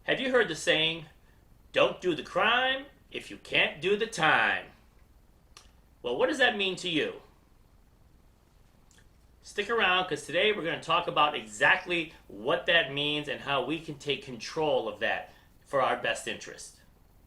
Have you heard the saying, don't do the crime if you can't do the time? Well, what does that mean to you? Stick around because today we're going to talk about exactly what that means and how we can take control of that for our best interest.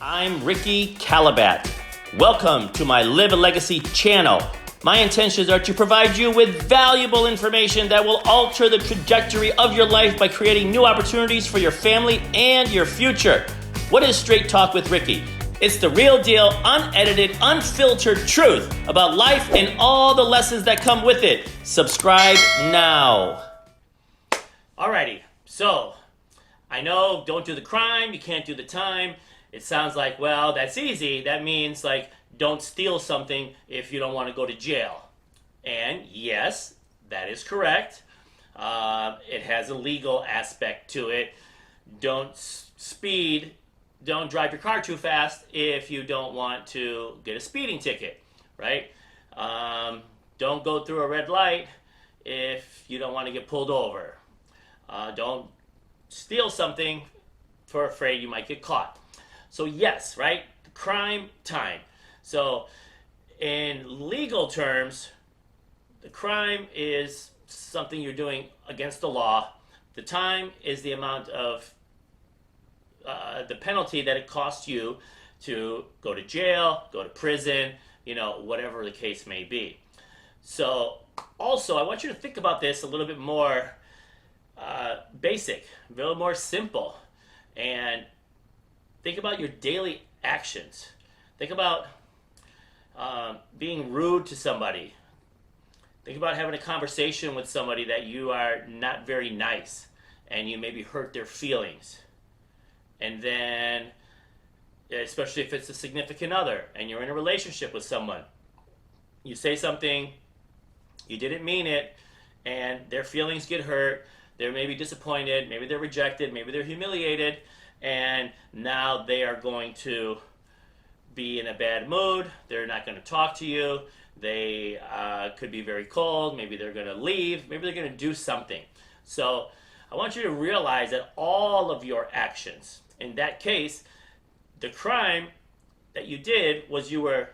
I'm Ricky Kallabat. Welcome to my Live a Legacy channel. My intentions are to provide you with valuable information that will alter the trajectory of your life by creating new opportunities for your family and your future. What is Straight Talk with Ricky? It's the real deal, unedited, unfiltered truth about life and all the lessons that come with it. Subscribe now. Alrighty, so I know don't do the crime, you can't do the time. It sounds like, well, that's easy. That means like don't steal something if you don't want to go to jail. And yes, that is correct. It has a legal aspect to it. Don't speed. Don't drive your car too fast if you don't want to get a speeding ticket, right? Don't go through a red light if you don't want to get pulled over. Don't steal something for afraid you might get caught. So yes, right? Crime, time. So in legal terms, the crime is something you're doing against the law. The time is the amount of the penalty that it costs you to go to jail, go to prison, whatever the case may be. So also, I want you to think about this a little bit more basic, a little more simple, and think about your daily actions. Think about being rude to somebody. Think about having a conversation with somebody that you are not very nice and you maybe hurt their feelings. And then, especially if it's a significant other and you're in a relationship with someone, you say something, you didn't mean it, and their feelings get hurt, they're maybe disappointed, maybe they're rejected, maybe they're humiliated, and now they are going to be in a bad mood, they're not going to talk to you, they could be very cold, maybe they're going to leave, maybe they're going to do something. So I want you to realize that all of your actions, in that case, the crime that you did was you were,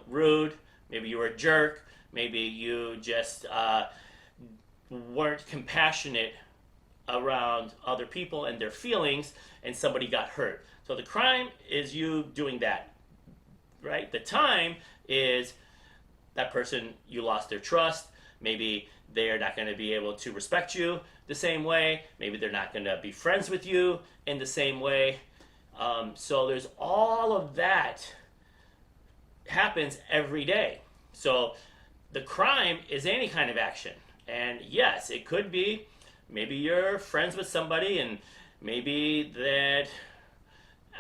rude, maybe you were a jerk, maybe you just weren't compassionate around other people and their feelings, and somebody got hurt. So the crime is you doing that, right? The time is that person, you lost their trust. Maybe they're not going to be able to respect you the same way. Maybe they're not going to be friends with you in the same way. So there's all of that happens every day. So the crime is any kind of action. And yes, it could be maybe you're friends with somebody and maybe that,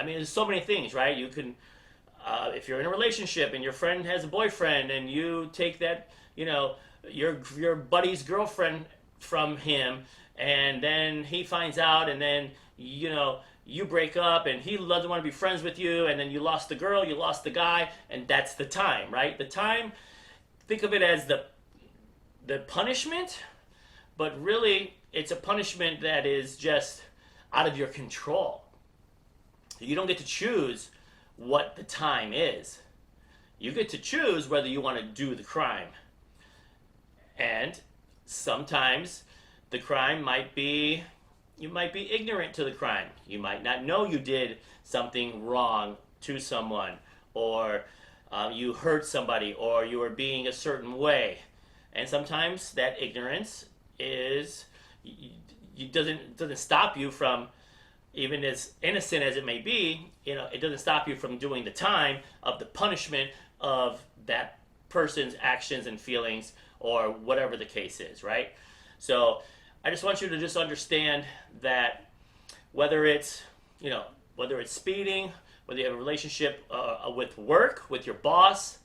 there's so many things, right? You can, if you're in a relationship and your friend has a boyfriend and you take that, your buddy's girlfriend from him, and then he finds out, and then you break up and he doesn't want to be friends with you, and then you lost the girl, you lost the guy, and that's the time, right? The time, think of it as the punishment, but really it's a punishment that is just out of your control. You don't get to choose what the time is. You get to choose whether you want to do the crime. And sometimes the crime might be, you might be ignorant to the crime. You might not know you did something wrong to someone, or you hurt somebody, or you were being a certain way. And sometimes that ignorance doesn't stop you from, even as innocent as it may be, it doesn't stop you from doing the time of the punishment of that person's actions and feelings, or whatever the case is, right? So I just want you to just understand that whether it's speeding, whether you have a relationship with work, with your boss,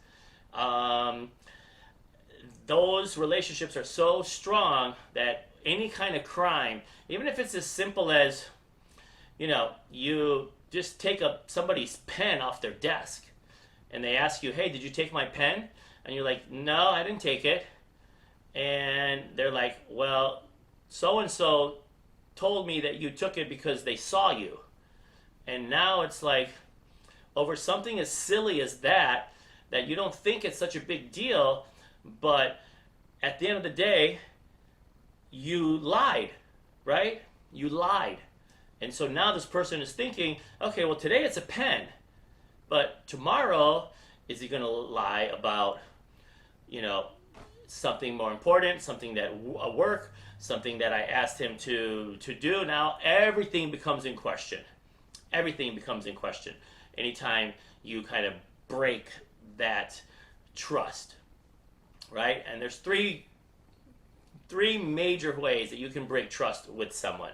those relationships are so strong that any kind of crime, even if it's as simple as, you just take somebody's pen off their desk and they ask you, hey, did you take my pen? And you're like, no, I didn't take it. And they're like, well, so-and-so told me that you took it because they saw you. And now it's like over something as silly as that, that you don't think it's such a big deal, but at the end of the day, you lied, right? You lied. And so now this person is thinking, okay, well, today it's a pen, but tomorrow, is he going to lie about, you know, something more important, something that a work, something that I asked him to do? Now everything becomes in question. Everything becomes in question anytime you kind of break that trust, right? And there's three major ways that you can break trust with someone.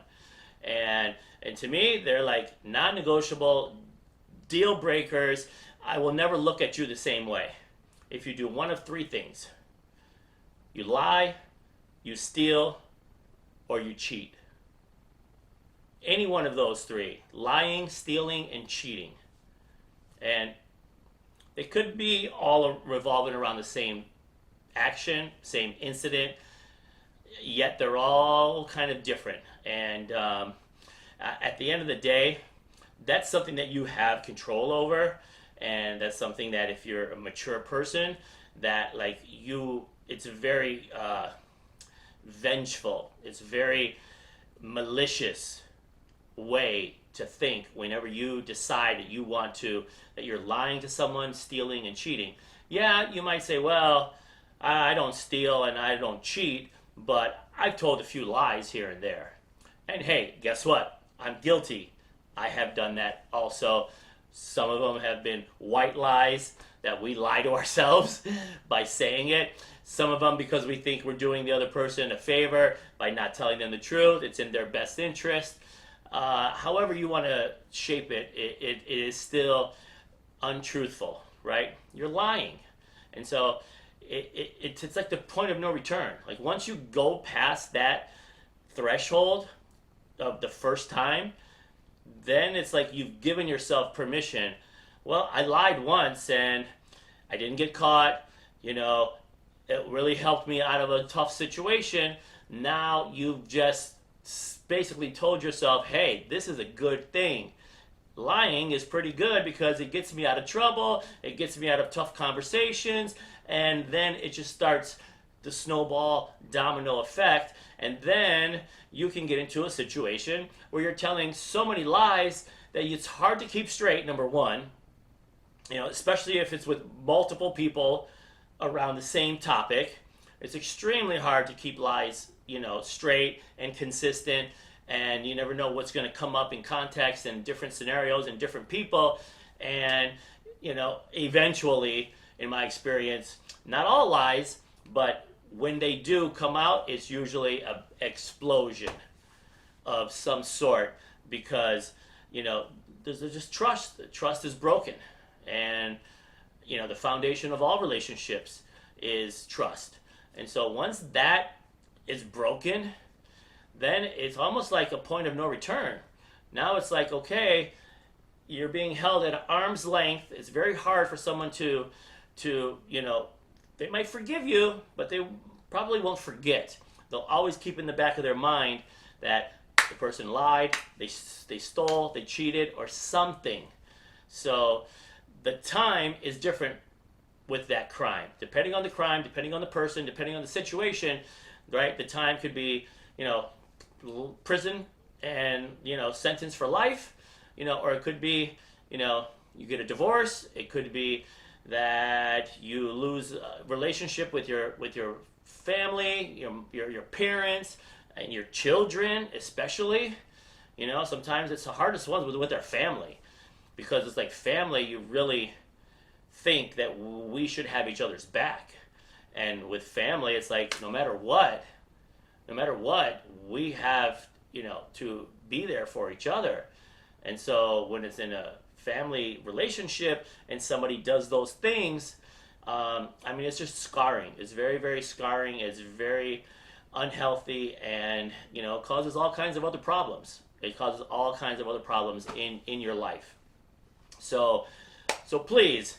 And to me, they're like non-negotiable deal breakers. I will never look at you the same way. If you do one of three things: you lie, you steal, or you cheat. Any one of those three: lying, stealing, and cheating. And they could be all revolving around the same action, same incident, yet they're all kind of different. And at the end of the day, that's something that you have control over, and that's something that if you're a mature person, that like you, it's very vengeful, it's very malicious way to think whenever you decide that you want to, that you're lying to someone, stealing and cheating. Yeah, you might say, well, I don't steal and I don't cheat, but I've told a few lies here and there. And hey, guess what? I'm guilty. I have done that also. Some of them have been white lies that we lie to ourselves by saying it. Some of them because we think we're doing the other person a favor by not telling them the truth. It's in their best interest. However you want to shape it, it is still untruthful, right? You're lying. And so it's like the point of no return. Like once you go past that threshold of the first time, then it's like you've given yourself permission. Well, I lied once and I didn't get caught. You know, it really helped me out of a tough situation. Now you've just basically told yourself, hey, this is a good thing. Lying is pretty good because it gets me out of trouble, it gets me out of tough conversations, and then it just starts the snowball domino effect, and then you can get into a situation where you're telling so many lies that it's hard to keep straight, number one, you know, especially if it's with multiple people around the same topic. It's extremely hard to keep lies, you know, straight and consistent, and you never know what's going to come up in context and different scenarios and different people. And you know, eventually, in my experience, not all lies, but when they do come out, it's usually an explosion of some sort, because you know there's just trust. The trust is broken, and you know the foundation of all relationships is trust. And so once that is broken, then it's almost like a point of no return. Now it's like, okay, you're being held at arm's length. It's very hard for someone to you know, they might forgive you, but they probably won't forget. They'll always keep in the back of their mind that the person lied, they stole, they cheated, or something. So the time is different with that crime. Depending on the crime, depending on the person, depending on the situation, right? The time could be, you know, prison and, you know, sentence for life, you know, or it could be, you know, you get a divorce. It could be that you lose a relationship with your family, your parents, and your children, especially. You know, sometimes it's the hardest ones with their family, because it's like family, you really think that we should have each other's back. And with family, it's like no matter what, we have, you know, to be there for each other. And so when it's in a family relationship and somebody does those things, I mean, it's just scarring. It's very, very scarring. It's very unhealthy, and you know, causes all kinds of other problems. It causes all kinds of other problems in your life. So please,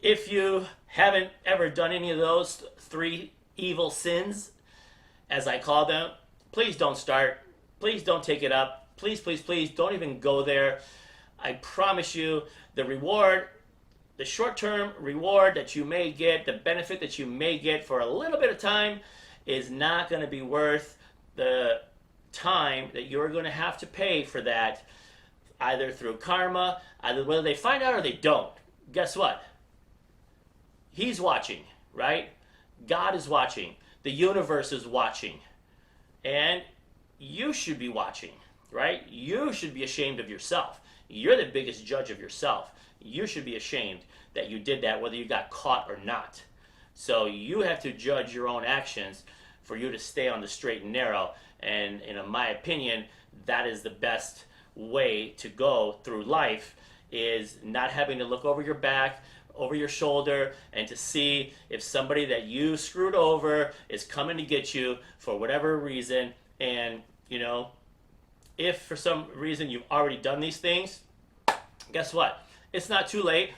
if you haven't ever done any of those three evil sins, as I call them, please don't start. Please don't take it up. Please, please, please don't even go there. I promise you, the reward, the short-term reward that you may get, the benefit that you may get for a little bit of time is not going to be worth the time that you're going to have to pay for that, either through karma, either whether they find out or they don't. Guess what? He's watching, right? God is watching. The universe is watching. And you should be watching, right? You should be ashamed of yourself. You're the biggest judge of yourself. You should be ashamed that you did that, whether you got caught or not. So you have to judge your own actions for you to stay on the straight and narrow. And in my opinion, that is the best way to go through life, is not having to look over your back, over your shoulder, and to see if somebody that you screwed over is coming to get you for whatever reason. And, if for some reason you've already done these things, guess what? It's not too late.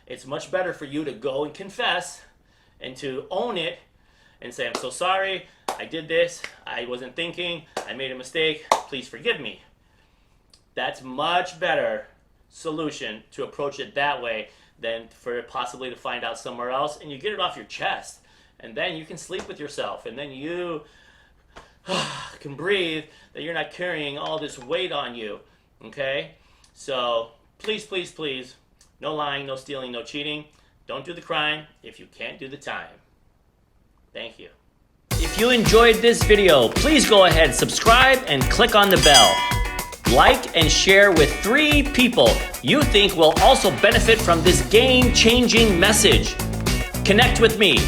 It's much better for you to go and confess and to own it and say, I'm so sorry, I did this, I wasn't thinking, I made a mistake, please forgive me. That's much better solution to approach it that way than for it possibly to find out somewhere else, and you get it off your chest, and then you can sleep with yourself, and then you can breathe that you're not carrying all this weight on you, okay? So please, please, please, no lying, no stealing, no cheating. Don't do the crime if you can't do the time. Thank you. If you enjoyed this video, please go ahead, subscribe, and click on the bell. Like and share with 3 people you think will also benefit from this game-changing message. Connect with me.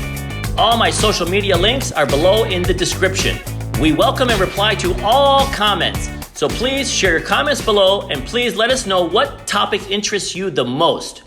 All my social media links are below in the description. We welcome and reply to all comments. So please share your comments below, and please let us know what topic interests you the most.